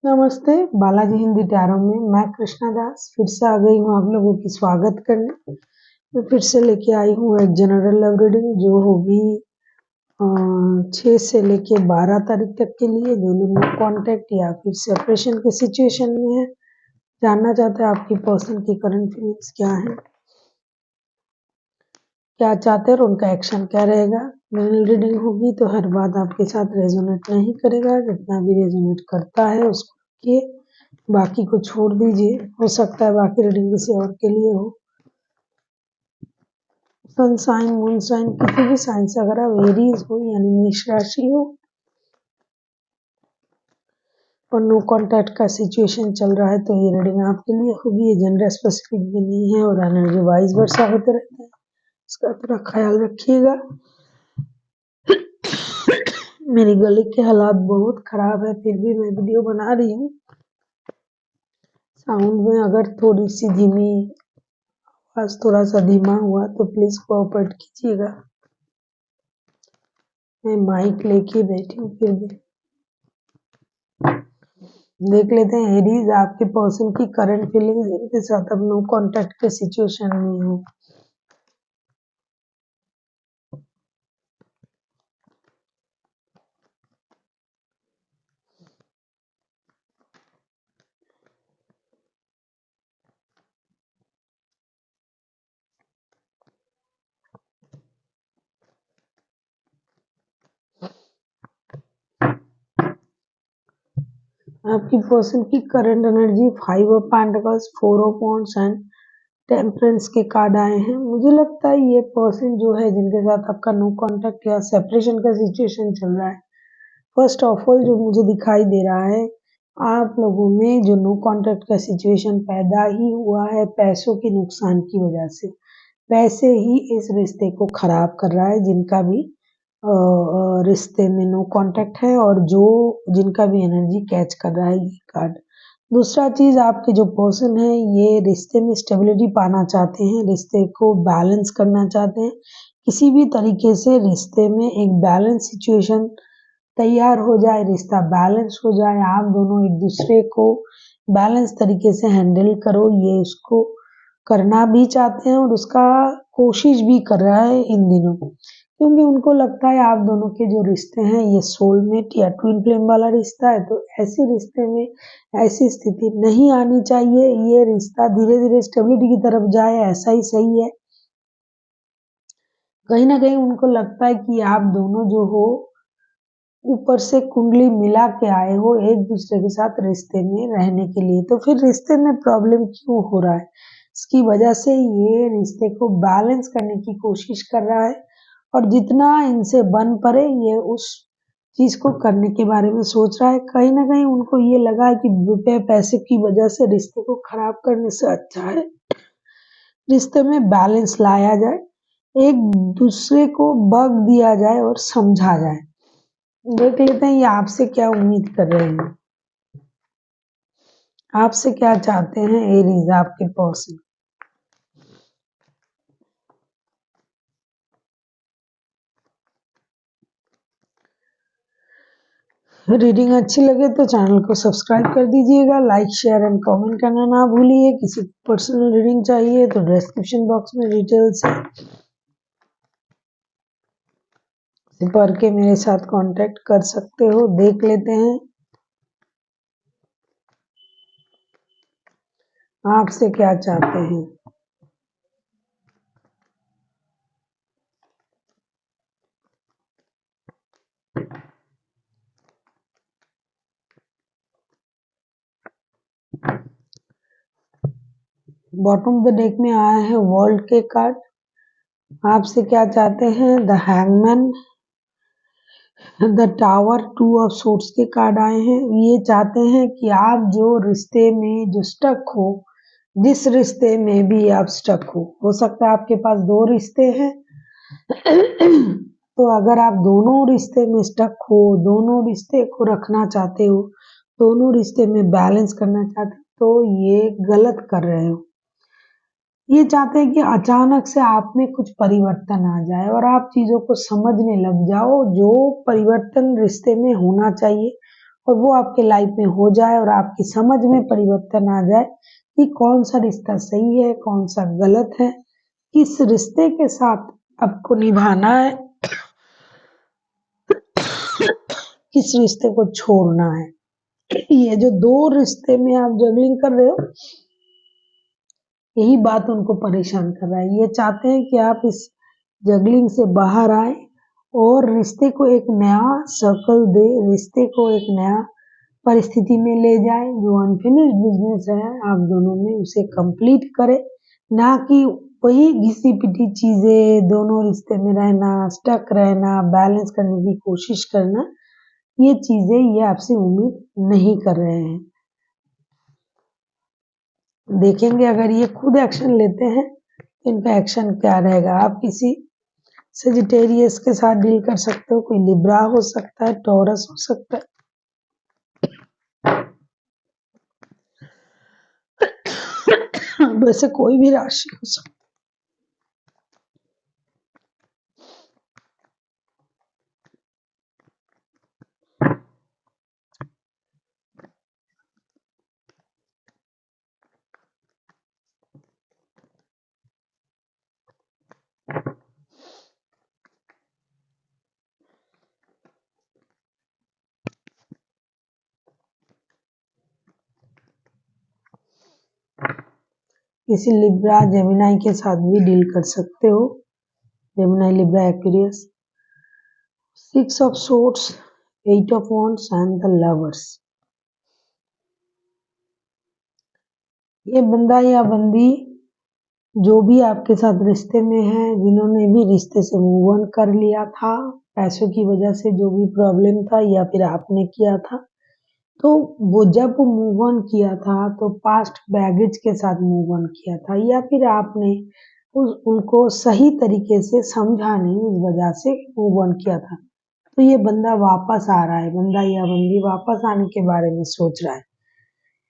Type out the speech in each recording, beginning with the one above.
नमस्ते, बालाजी हिंदी टैरो में मैं कृष्णा दास फिर से आ गई हूँ आप लोगों की स्वागत करने। मैं फिर से लेके आई हूँ एक जनरल लव रीडिंग जो होगी 6 से लेके 12 तारीख तक के लिए। जो लोग कॉन्टेक्ट या फिर सेपरेशन के सिचुएशन में है, जानना चाहते हैं आपकी पर्सन की करंट फीलिंग्स क्या है, क्या चाहते हैं और उनका एक्शन क्या रहेगा। जनरल रीडिंग होगी तो हर बात आपके साथ रेजोनेट नहीं करेगा, जितना भी रेजोनेट करता है उसको रखिए, बाकी को छोड़ दीजिए। हो सकता है बाकी रीडिंग किसी और के लिए हो। सन साइन, मून साइन, किसी भी साइन से अगर आप एरीज हो यानी मेष राशि हो और नो कांटेक्ट का सिचुएशन चल रहा है तो ये रीडिंग आपके लिए होगी। ये जेंडर स्पेसिफिक भी नहीं है और एनर्जी वाइज वर्षा होते रहते हैं, इसका थोड़ा ख्याल रखिएगा। मेरी गले के हालात बहुत खराब है, फिर भी मैं वीडियो बना रही हूँ। साउंड में अगर थोड़ी सी धीमी आवाज, थोड़ा सा धीमा हुआ तो प्लीज कोऑपरेट कीजिएगा। मैं माइक लेके बैठी हूँ, फिर भी देख लेते हैं एरीज आपके पर्सन की करंट फीलिंग्स, इनके साथ अब नो कांटेक्ट के सिचुएशन में हो। आपकी पर्सन की current energy 5 of pentacles, 4 of wands and temperance के कार्ड आए हैं। मुझे लगता है ये पर्सन जो है जिनके साथ आपका नो कांटेक्ट या सेपरेशन का सिचुएशन चल रहा है, फर्स्ट ऑफ ऑल जो मुझे दिखाई दे रहा है, आप लोगों में जो नो कांटेक्ट का सिचुएशन पैदा ही हुआ है पैसों के नुकसान की वजह से। पैसे ही इस रिश्ते को खराब कर रहा है, जिनका भी रिश्ते में नो कांटेक्ट है और जो जिनका भी एनर्जी कैच कर रहा है ये कार्ड। दूसरा चीज, आपके जो पर्सन है ये रिश्ते में स्टेबिलिटी पाना चाहते हैं, रिश्ते को बैलेंस करना चाहते हैं। किसी भी तरीके से रिश्ते में एक बैलेंस सिचुएशन तैयार हो जाए, रिश्ता बैलेंस हो जाए, आप दोनों एक दूसरे को बैलेंस तरीके से हैंडल करो, ये उसको करना भी चाहते हैं और उसका कोशिश भी कर रहा है इन दिनों, क्योंकि उनको लगता है आप दोनों के जो रिश्ते हैं ये सोलमेट या ट्विन फ्लेम वाला रिश्ता है। तो ऐसे रिश्ते में ऐसी स्थिति नहीं आनी चाहिए, ये रिश्ता धीरे धीरे स्टेबिलिटी की तरफ जाए, ऐसा ही सही है। कहीं ना कहीं उनको लगता है कि आप दोनों जो हो ऊपर से कुंडली मिला के आए हो एक दूसरे के साथ रिश्ते में रहने के लिए, तो फिर रिश्ते में प्रॉब्लम क्यों हो रहा है, इसकी वजह से ये रिश्ते को बैलेंस करने की कोशिश कर रहा है और जितना इनसे बन पड़े ये उस चीज को करने के बारे में सोच रहा है। कहीं ना कहीं उनको ये लगा है कि रुपए पैसे की वजह से रिश्ते को खराब करने से अच्छा है रिश्ते में बैलेंस लाया जाए, एक दूसरे को वक्त दिया जाए और समझा जाए। देख लेते हैं ये आपसे क्या उम्मीद कर रहे हैं, आपसे क्या चाहते हैं एरीज आपके पर्सन। रीडिंग अच्छी लगे तो चैनल को सब्सक्राइब कर दीजिएगा, लाइक शेयर एंड कमेंट करना ना भूलिए। किसी पर्सनल रीडिंग चाहिए तो डिस्क्रिप्शन बॉक्स में डिटेल्स है, पढ़ के मेरे साथ कांटेक्ट कर सकते हो। देख लेते हैं आपसे क्या चाहते हैं। बॉटम ऑफ द डेक में आया है वर्ल्ड के कार्ड। आपसे क्या चाहते हैं, the hangman, the tower, 2 of swords के कार्ड आए हैं। ये चाहते हैं कि आप जो रिश्ते में जो स्टक हो, जिस रिश्ते में भी आप स्टक हो सकता है आपके पास 2 रिश्ते हैं तो अगर आप दोनों रिश्ते में स्टक हो, दोनों रिश्ते को रखना चाहते हो, दोनों रिश्ते में बैलेंस करना चाहते हो तो ये गलत कर रहे हो। ये चाहते हैं कि अचानक से आप में कुछ परिवर्तन आ जाए और आप चीजों को समझने लग जाओ। जो परिवर्तन रिश्ते में होना चाहिए और वो आपके लाइफ में हो जाए और आपकी समझ में परिवर्तन आ जाए कि कौन सा रिश्ता सही है, कौन सा गलत है, किस रिश्ते के साथ आपको निभाना है, किस रिश्ते को छोड़ना है। ये जो 2 रिश्ते में आप जगलिंग कर रहे हो, यही बात उनको परेशान कर रहा है। ये चाहते हैं कि आप इस जगलिंग से बाहर आए और रिश्ते को एक नया सर्कल दे, रिश्ते को एक नया परिस्थिति में ले जाए। जो अनफिनिश्ड बिजनेस है आप दोनों में, उसे कंप्लीट करें, ना कि वही घिसी-पिटी चीजें दोनों रिश्ते में रहना, स्टक रहना, बैलेंस करने की कोशिश करना। ये चीजें ये आपसे उम्मीद नहीं कर रहे हैं। देखेंगे अगर ये खुद एक्शन लेते हैं तो इनका एक्शन क्या रहेगा। आप किसी सेजिटेरियस के साथ डील कर सकते हो, कोई लिब्रा हो सकता है, टॉरस हो सकता है, वैसे कोई भी राशि हो सकती है। किसी लिब्रा जेमिनाई के साथ भी डील कर सकते हो, Gemini, Libra, Aquarius. 6 of swords, 8 of wands and the lovers. ये बंदा या बंदी जो भी आपके साथ रिश्ते में है, जिन्होंने भी रिश्ते से मूव ऑन कर लिया था, पैसों की वजह से जो भी प्रॉब्लम था या फिर आपने किया था, तो वो जब मूव ऑन किया था तो पास्ट बैगेज के साथ मूव ऑन किया था, या फिर आपने उनको सही तरीके से समझा नहीं, इस वजह से मूव ऑन किया था। तो ये बंदा वापस आ रहा है, बंदा या बंदी वापस आने के बारे में सोच रहा है,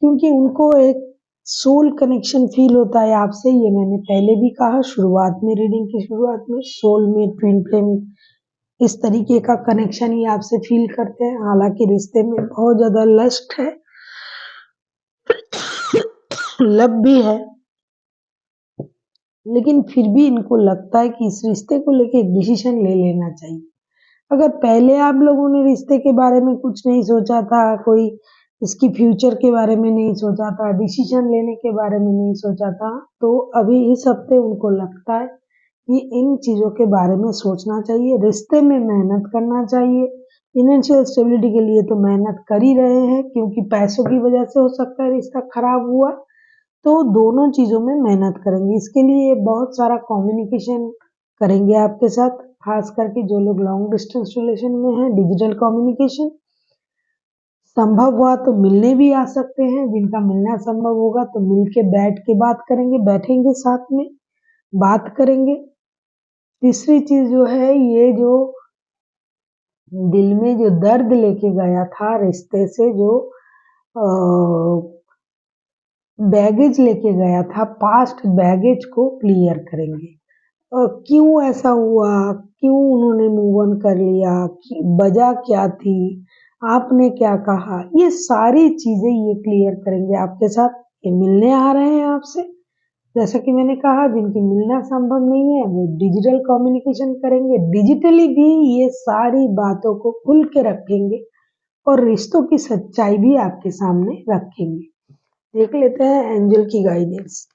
क्योंकि उनको एक सोल कनेक्शन फील होता है आपसे। ये मैंने पहले भी कहा शुरुआत में, रीडिंग की शुरुआत में, सोल में ट्विन फ्लेम इस तरीके का कनेक्शन ही आपसे फील करते हैं। हालांकि रिश्ते में बहुत ज्यादा लस्ट है, लव भी है, लेकिन फिर भी इनको लगता है कि इस रिश्ते को लेके एक डिसीजन ले लेना चाहिए। अगर पहले आप लोगों ने रिश्ते के बारे में कुछ नहीं सोचा था, कोई इसकी फ्यूचर के बारे में नहीं सोचा था, डिसीजन लेने के बारे में नहीं सोचा था, तो अभी इस हफ्ते उनको लगता है कि इन चीजों के बारे में सोचना चाहिए, रिश्ते में मेहनत करना चाहिए। फाइनेंशियल स्टेबिलिटी के लिए तो मेहनत कर ही रहे हैं, क्योंकि पैसों की वजह से हो सकता है रिश्ता खराब हुआ, तो दोनों चीजों में मेहनत करेंगे। इसके लिए बहुत सारा कम्युनिकेशन करेंगे आपके साथ, खास करके जो लोग लॉन्ग डिस्टेंस रिलेशन में हैं, डिजिटल कम्युनिकेशन। संभव हुआ तो मिलने भी आ सकते हैं, जिनका मिलना संभव होगा तो मिल के बैठ के बात करेंगे, बैठेंगे साथ में बात करेंगे। तीसरी चीज जो है, ये जो दिल में जो दर्द लेके गया था रिश्ते से, जो बैगेज लेके गया था, पास्ट बैगेज को क्लियर करेंगे। क्यों ऐसा हुआ, क्यों उन्होंने मूव ऑन कर लिया, वजह क्या थी, आपने क्या कहा, ये सारी चीजें ये क्लियर करेंगे आपके साथ। ये मिलने आ रहे हैं आपसे, जैसा कि मैंने कहा, जिनकी मिलना संभव नहीं है वो डिजिटल कम्युनिकेशन करेंगे, डिजिटली भी ये सारी बातों को खुल के रखेंगे और रिश्तों की सच्चाई भी आपके सामने रखेंगे। देख लेते हैं एंजल की guidance.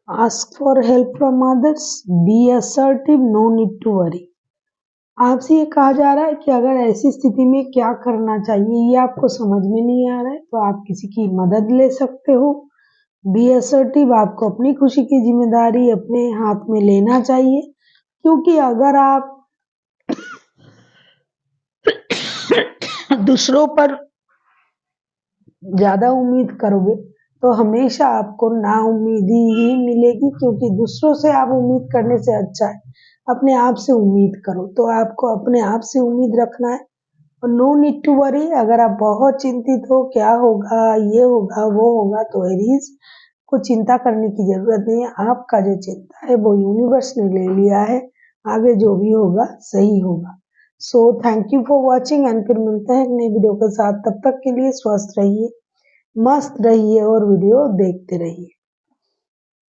Ask for help from others, be assertive, no need to worry। आपसे ये कहा जा रहा है कि अगर ऐसी स्थिति में क्या करना चाहिए ये आपको समझ में नहीं आ रहा है, तो आप किसी की मदद ले सकते हो। बी असर्टिव, आपको अपनी खुशी की जिम्मेदारी अपने हाथ में लेना चाहिए, क्योंकि अगर आप दूसरों पर ज्यादा उम्मीद करोगे तो हमेशा आपको नाउम्मीदी ही मिलेगी, क्योंकि दूसरों से आप उम्मीद करने से अच्छा है अपने आप से उम्मीद करो। तो आपको अपने आप से उम्मीद रखना है और नो नीड टू वरी। अगर आप बहुत चिंतित हो क्या होगा, ये होगा, वो होगा, तो एरीज को चिंता करने की जरूरत नहीं है। आपका जो चिंता है वो यूनिवर्स ने ले लिया है, आगे जो भी होगा सही होगा। So thank you for watching and फिर मिलते हैं एक नई वीडियो के साथ। तब तक के लिए स्वस्थ रहिए, मस्त रहिए और वीडियो देखते रहिए।